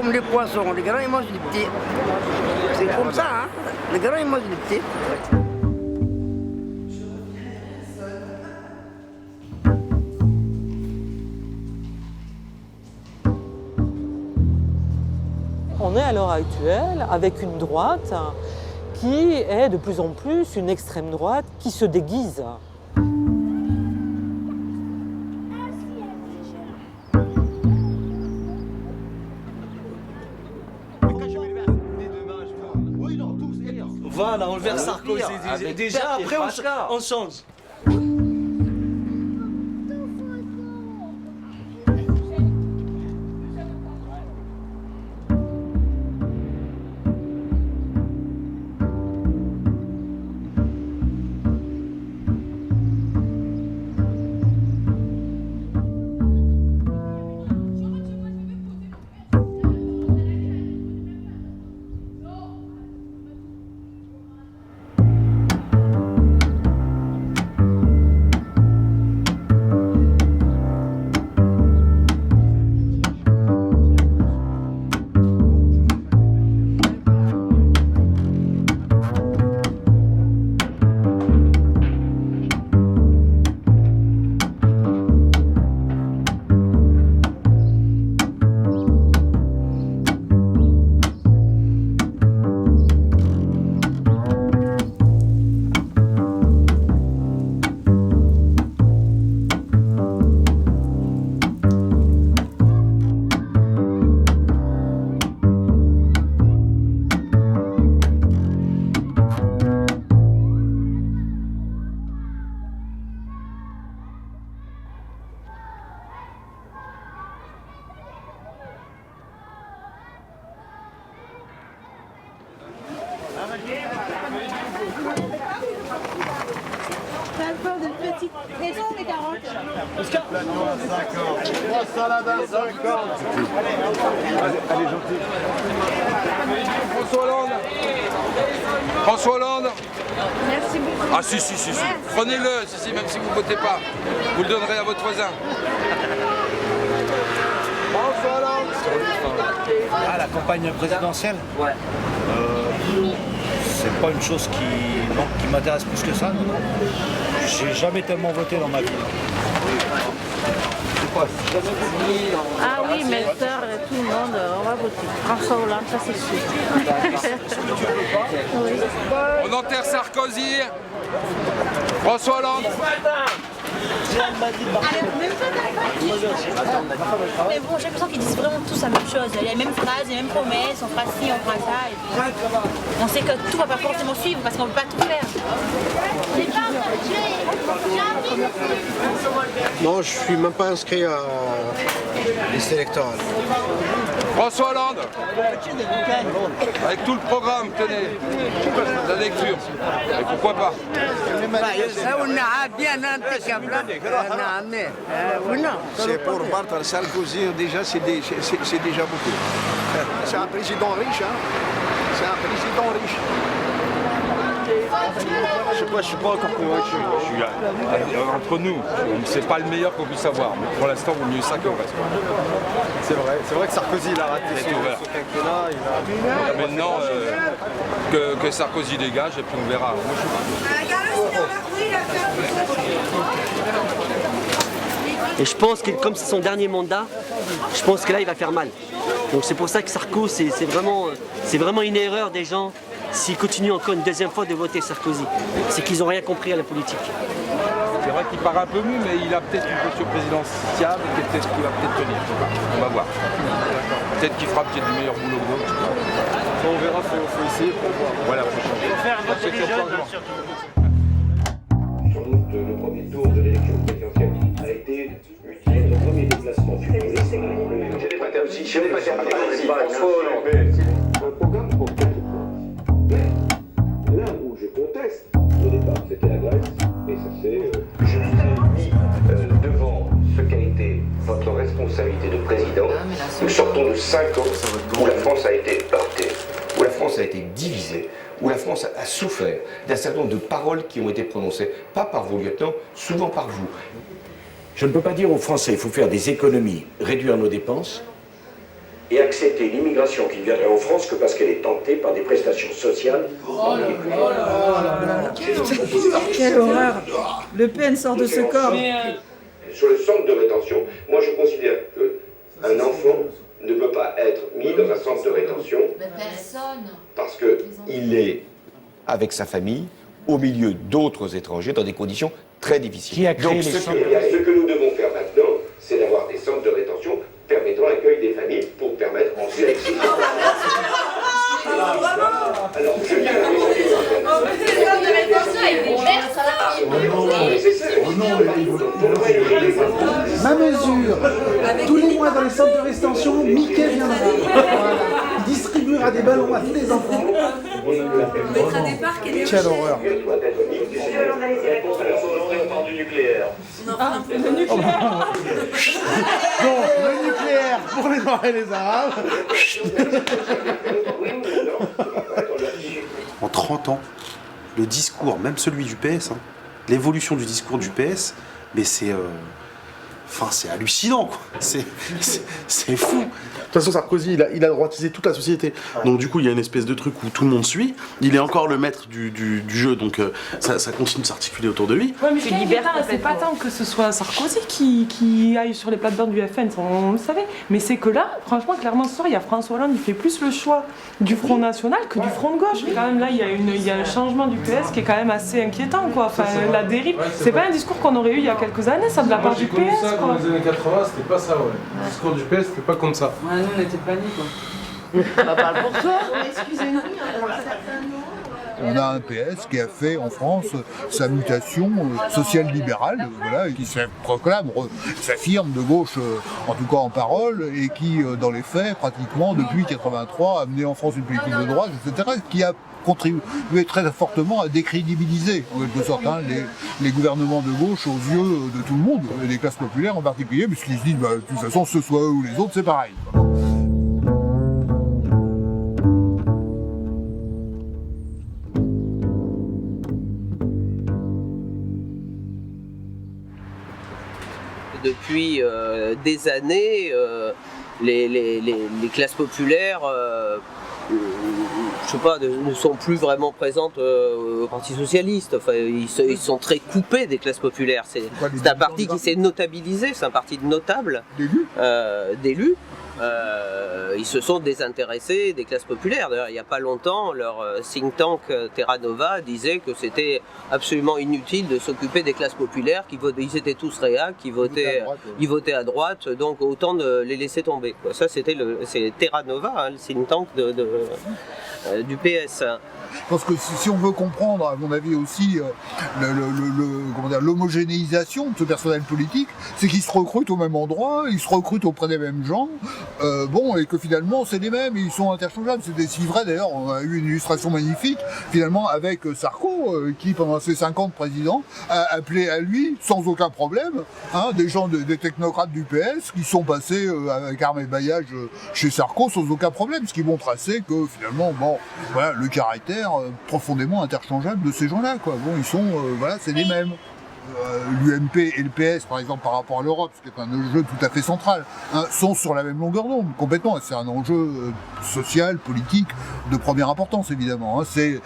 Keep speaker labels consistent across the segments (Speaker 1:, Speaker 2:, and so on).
Speaker 1: comme les poissons, les grands ils mangent les petits. C'est comme ça, hein. Les grands ils mangent les petits.
Speaker 2: On est à l'heure actuelle avec une droite qui est de plus en plus une extrême droite qui se déguise.
Speaker 3: Voilà, on le verse Sarkozy. Déjà, après, on change.
Speaker 4: Maison, les 40.
Speaker 5: Oscar 50. 3 salades à 50. Allez, gentil.
Speaker 6: François Hollande. François Hollande.
Speaker 4: Merci beaucoup.
Speaker 6: Ah si. Prenez-le, si, même si vous ne votez pas. Vous le donnerez à votre voisin.
Speaker 5: François Hollande.
Speaker 7: Ah, la campagne présidentielle?
Speaker 1: Ouais.
Speaker 7: C'est pas une chose qui m'intéresse plus que ça, non. J'ai jamais tellement voté dans ma vie.
Speaker 4: Ah oui, mes soeurs, tout le monde, on va voter. François Hollande, ça c'est sûr. Oui.
Speaker 6: On enterre Sarkozy. François Hollande.
Speaker 8: Mais bon, j'ai l'impression qu'ils disent vraiment tous la même chose. Il y a les mêmes phrases, les mêmes promesses, on fera ci, on fera ça. Et puis, on sait que tout ne va pas forcément suivre parce qu'on ne peut pas tout faire.
Speaker 9: Non, je suis même pas inscrit à liste électorale.
Speaker 6: François Hollande. Avec tout le programme, tenez. La lecture. Et pourquoi pas?
Speaker 9: C'est pour battre Sarkozy, déjà, c'est déjà beaucoup. C'est un président riche, hein. C'est un président riche.
Speaker 6: Je sais pas, je suis pas encore convaincu. Entre nous, c'est pas le meilleur qu'on puisse avoir. Mais pour l'instant, il vaut mieux ça que le reste.
Speaker 5: C'est vrai que Sarkozy il a raté ce quinquennat.
Speaker 6: Maintenant, que Sarkozy dégage et puis on verra. Moi,
Speaker 3: Et je pense que comme c'est son dernier mandat, je pense que là il va faire mal. Donc c'est pour ça que Sarkozy, c'est vraiment une erreur des gens s'ils continuent encore une deuxième fois de voter Sarkozy. C'est qu'ils n'ont rien compris à la politique.
Speaker 6: c'est vrai qu'il part un peu mou, mais il a peut-être une posture présidentielle qui est peut-être qu'il va peut-être tenir. On va voir. Peut-être qu'il fera peut-être du meilleur boulot que d'autres.
Speaker 5: On verra, il faut essayer pour voir.
Speaker 6: Voilà, faut changer.
Speaker 10: Il faut faire un vote intelligent, surtout.
Speaker 11: Sans doute, le premier tour de l'élection présidentielle a été utile. Notre premier déplacement sur le je n'ai pas un programme pour 4 points. Mais là où je conteste, au départ, c'était la Grèce, et ça c'est... je vous ai mis devant ce qu'a été votre responsabilité de président. Nous sortons de 5 ans où la France a été heurtée, où la France a été divisée, où la France a souffert d'un certain nombre de paroles qui ont été prononcées, pas par vos lieutenants, souvent par vous. Je ne peux pas dire aux Français, il faut faire des économies, réduire nos dépenses, et accepter l'immigration qui ne viendrait en France que parce qu'elle est tentée par des prestations sociales.
Speaker 12: Quelle horreur! Le PN sort de ce corps.
Speaker 11: Sur le centre de rétention, moi je considère qu'un enfant ne peut pas être mis dans un centre de rétention parce qu'il est avec sa famille au milieu d'autres étrangers dans des conditions très difficiles.
Speaker 13: Qui a créé
Speaker 11: Donc
Speaker 13: les
Speaker 11: ce
Speaker 13: centres
Speaker 11: que nous devons faire maintenant, c'est d'avoir des centres de rétention permettant l'accueil des familles pour permettre en sélection. Alors, je viens
Speaker 14: Ma mesure, tous les mois dans les centres de rétention, Mickey viendra. Voilà. Il distribuera des ballons à tous les enfants.
Speaker 12: On mettra des parcs et des
Speaker 14: Quelle horreur.
Speaker 11: du nucléaire.
Speaker 12: Le nucléaire.
Speaker 14: Donc, le nucléaire pour les Noirs et les Arabes.
Speaker 15: En 30 ans, le discours, même celui du PS, l'évolution du discours du PS, mais c'est hallucinant, quoi. C'est fou.
Speaker 16: De toute façon, Sarkozy, il a droitisé toute la société. Donc du coup, il y a une espèce de truc où tout le monde suit. Il est encore le maître du jeu, donc ça continue de s'articuler autour de lui.
Speaker 17: Ouais, mais c'est pas tant que ce soit Sarkozy qui aille sur les plates-bandes du FN, on le savait. Mais c'est que là, franchement, clairement, ce soir, il y a François Hollande, il fait plus le choix du Front National que du Front de gauche. Et quand même, là, il y a un changement du PS qui est quand même assez inquiétant, quoi. Enfin, la dérive, c'est pas un discours qu'on aurait eu il y a quelques années, ça, de la part du PS,
Speaker 5: ça,
Speaker 17: quoi.
Speaker 5: dans les années 80, c'était pas ça, ouais. Le discours du PS, c'était pas comme ça.
Speaker 1: Nous, on était paniques, quoi. Bah, parle pour toi. Excusez-nous, on l'a certainement.
Speaker 18: On a un PS qui a fait en France sa mutation social-libérale, voilà, et qui se proclame, s'affirme de gauche, en tout cas en parole, et qui, dans les faits, pratiquement depuis 83, a mené en France une politique de droite, etc., qui a contribué très fortement à décrédibiliser, en quelque sorte, les gouvernements de gauche aux yeux de tout le monde, et des classes populaires en particulier, puisqu'ils se disent, bah, de toute façon, ce soit eux ou les autres, c'est pareil.
Speaker 19: Depuis des années, les classes populaires je sais pas, ne sont plus vraiment présentes au Parti Socialiste. Enfin, ils sont très coupés des classes populaires. C'est un parti qui s'est notabilisé, c'est un parti de notables, d'élus. Ils se sont désintéressés des classes populaires. D'ailleurs, il n'y a pas longtemps, leur think tank Terra Nova disait que c'était absolument inutile de s'occuper des classes populaires, ils étaient tous réacs, ils votaient à droite, donc autant de les laisser tomber, quoi. Ça, c'est Terra Nova, le think tank du PS.
Speaker 18: Je pense que si on veut comprendre, à mon avis aussi, l'homogénéisation de ce personnel politique, c'est qu'ils se recrutent au même endroit, ils se recrutent auprès des mêmes gens, et que finalement c'est les mêmes, et ils sont interchangeables. C'était si vrai d'ailleurs, on a eu une illustration magnifique, finalement, avec Sarko, qui pendant ses 50 présidents, a appelé à lui, sans aucun problème, des gens, des technocrates du PS, qui sont passés avec armes et baillages chez Sarko sans aucun problème, ce qui montre assez que finalement, voilà, le caractère profondément interchangeable de ces gens-là, quoi. Bon, ils sont, c'est les mêmes. L'UMP et le PS, par exemple, par rapport à l'Europe, ce qui est un enjeu tout à fait central, sont sur la même longueur d'onde, complètement. C'est un enjeu social, politique, de première importance, évidemment. C'est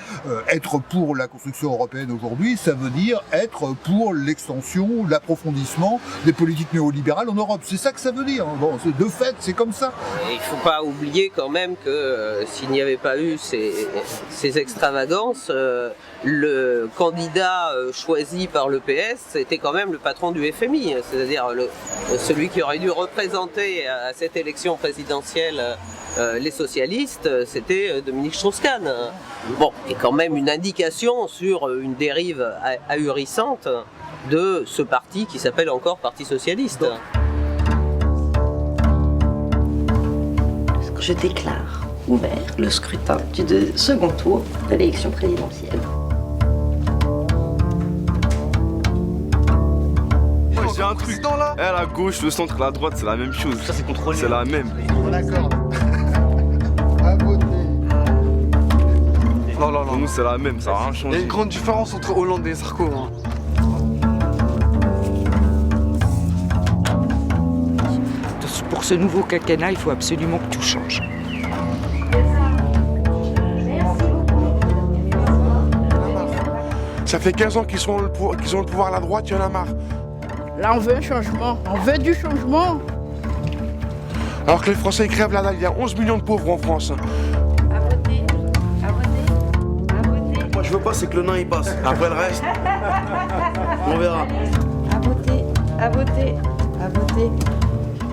Speaker 18: être pour la construction européenne aujourd'hui, ça veut dire être pour l'extension, l'approfondissement des politiques néolibérales en Europe. C'est ça que ça veut dire. Bon, de fait, c'est comme ça.
Speaker 19: Et il ne faut pas oublier quand même que s'il n'y avait pas eu ces extravagances, le candidat choisi par le PS, c'était quand même le patron du FMI, c'est-à-dire celui qui aurait dû représenter à cette élection présidentielle les socialistes, c'était Dominique Strauss-Kahn. Bon, et quand même une indication sur une dérive ahurissante de ce parti qui s'appelle encore Parti Socialiste.
Speaker 20: Je déclare ouvert le scrutin du second tour de l'élection présidentielle.
Speaker 5: J'ai un truc là. La gauche, le centre, la droite, c'est la même chose. Ça, c'est contrôlé. C'est la même.
Speaker 18: D'accord.
Speaker 5: Non. Pour nous, c'est la même, ça n'a rien changé. Il y a une grande différence entre Hollande et Sarko.
Speaker 13: pour ce nouveau quinquennat, il faut absolument que tout change.
Speaker 21: Ça fait 15 ans qu'ils ont le pouvoir à la droite, il y en a marre.
Speaker 22: Là, on veut un changement. On veut du changement.
Speaker 21: Alors que les Français ils crèvent la dalle, il y a 11 millions de pauvres en France.
Speaker 16: Moi je veux pas, c'est que le nain il passe. Après le reste, on verra.
Speaker 12: À voter, à voter, à voter.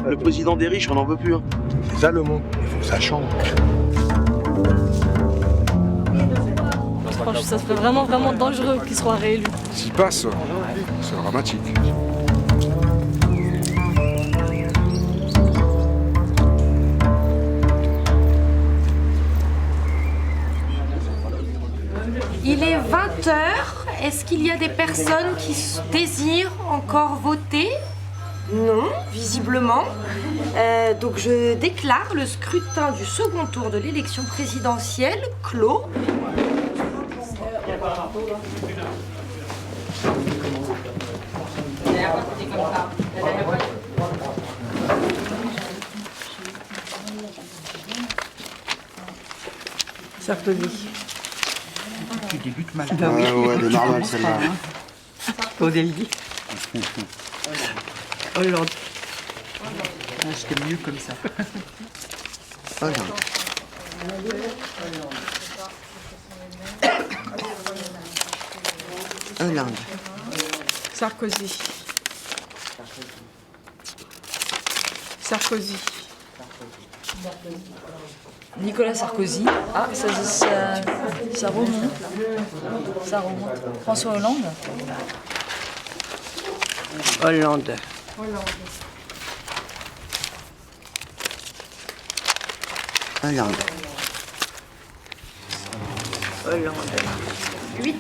Speaker 16: Le président des riches, on n'en veut plus. Hein.
Speaker 5: C'est ça le mot, il faut que ça change.
Speaker 23: Franchement, ça serait vraiment dangereux qu'il soit réélu.
Speaker 21: S'il passe, c'est dramatique.
Speaker 24: Il est 20h. Est-ce qu'il y a des personnes qui désirent encore voter? Non, visiblement. Donc je déclare le scrutin du second tour de l'élection présidentielle clos.
Speaker 12: Sarkozy.
Speaker 13: Tu débutes mal.
Speaker 16: Ah ouais, elle est normale celle-là.
Speaker 13: Au début.
Speaker 12: Hollande.
Speaker 13: C'était mieux comme ça.
Speaker 12: Hollande. Sarkozy. Sarkozy.
Speaker 23: Nicolas Sarkozy. Ah, ça remonte. Ça remonte. François Hollande.
Speaker 12: Hollande.
Speaker 1: Hollande.
Speaker 12: Hollande.
Speaker 23: 8.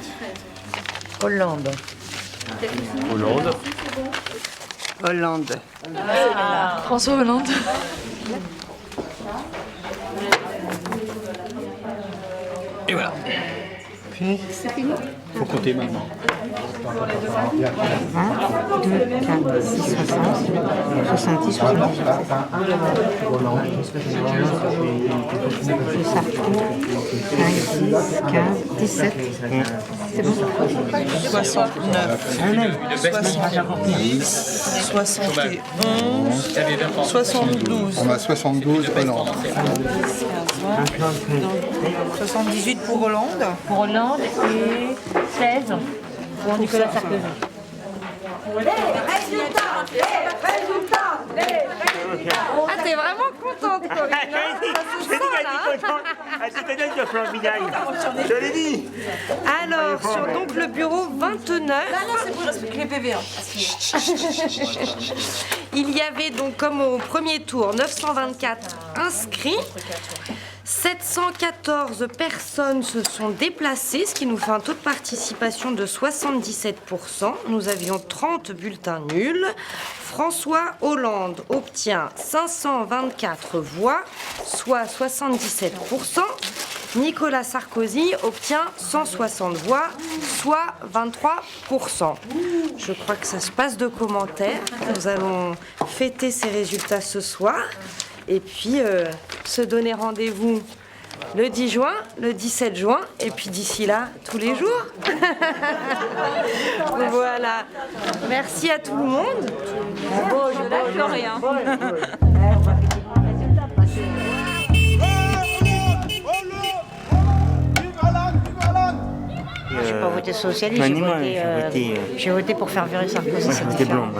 Speaker 12: Hollande.
Speaker 21: Hollande.
Speaker 12: Hollande.
Speaker 23: François Hollande.
Speaker 7: Et voilà.
Speaker 23: C'est fini.
Speaker 7: Faut compter maintenant.
Speaker 12: 1, 2, 4, 6, 60, 70, 78. Sarko, 5, 10, 15, 17. C'est bon? 69, 70, 71, 72.
Speaker 18: On a 72 Hollande.
Speaker 12: 78 pour Hollande.
Speaker 23: Pour Hollande et 16 pour Nicolas Sarkozy.
Speaker 24: Ah, t'es vraiment contente, Corinne.
Speaker 10: Je l'ai dit.
Speaker 24: Alors, sur donc le bureau 29.
Speaker 23: Non, c'est pour respecter les PV.
Speaker 24: Il y avait donc comme au premier tour 924 inscrits. 714 personnes se sont déplacées, ce qui nous fait un taux de participation de 77%. Nous avions 30 bulletins nuls. François Hollande obtient 524 voix, soit 77%. Nicolas Sarkozy obtient 160 voix, soit 23%. Je crois que ça se passe de commentaires. Nous allons fêter ces résultats ce soir. Et puis se donner rendez-vous le 10 juin, le 17 juin, et puis d'ici là, tous les jours. Voilà. Merci à tout le monde.
Speaker 23: Bon, je lâche rien.
Speaker 1: Je n'ai pas voté socialiste, j'ai voté pour faire virer Sarkozy.
Speaker 10: Moi, j'ai voté blanc.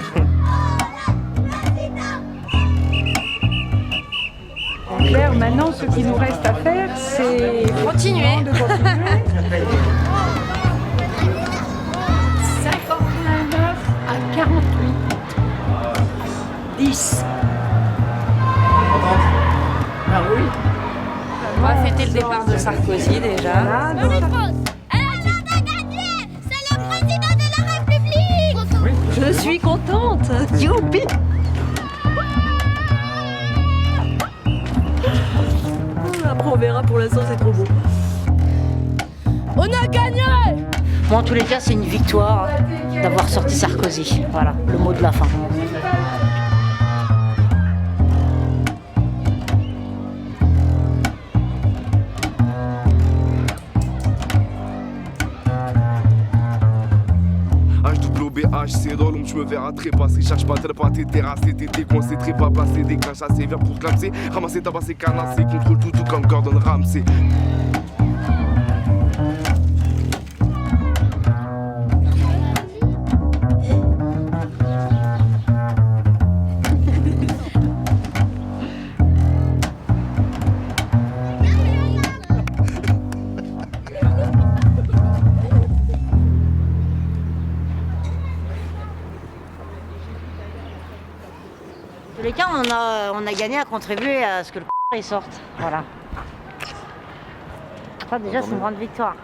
Speaker 23: Claire, maintenant, ce qui nous reste à faire, c'est
Speaker 24: continuer.
Speaker 23: 59 à 48. 10.
Speaker 24: Ah oui. On va fêter le départ de Sarkozy déjà.
Speaker 23: Je suis contente. Youpi. Après on verra, pour l'instant c'est trop beau. On a gagné!
Speaker 1: Moi, en tous les cas, c'est une victoire d'avoir sorti Sarkozy. Voilà, le mot de la fin.
Speaker 21: donc je me verrai trépasser. Cherche pas tel pas t'es terrassé, t'es déconcentré, pas placé, des crachats, c'est viens pour clamser. Ramasser, tabasser, canasser, contrôle tout comme Gordon Ramsay.
Speaker 2: En tous les cas, on a gagné à contribuer à ce que le il sorte. Voilà. Ça, déjà, c'est une grande victoire.